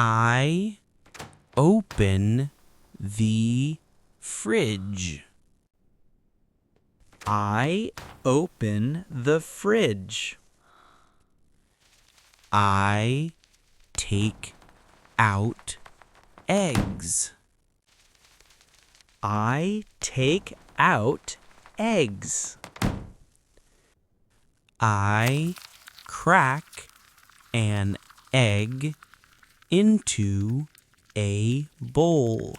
I open the fridge. I open the fridge. I take out eggs. I take out eggs. I crack an egg into a bowl.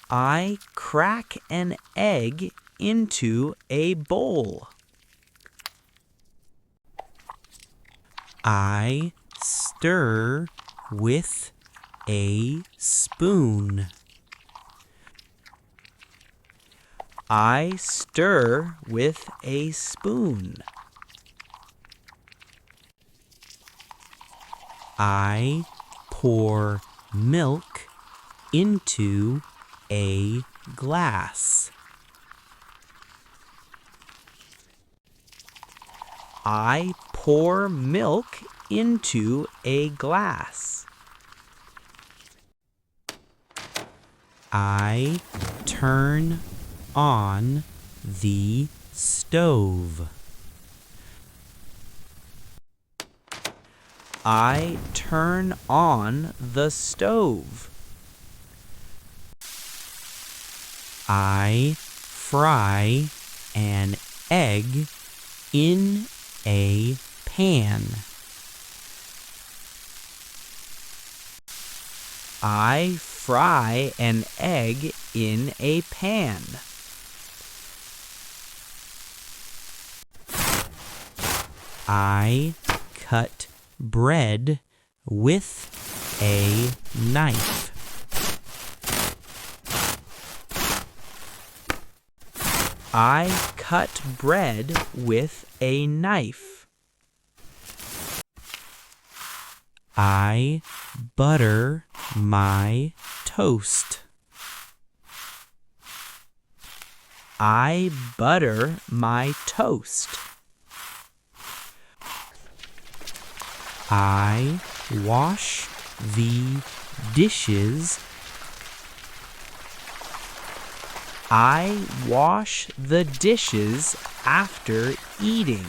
I crack an egg into a bowl. I stir with a spoon. I stir with a spoon. I pour milk into a glass. I pour milk into a glass. I turn on the stove. I turn on the stove. I fry an egg in a pan. I fry an egg in a pan. I cut bread with a knife. I cut bread with a knife. I butter my toast. I butter my toast. I wash the dishes. I wash the dishes after eating.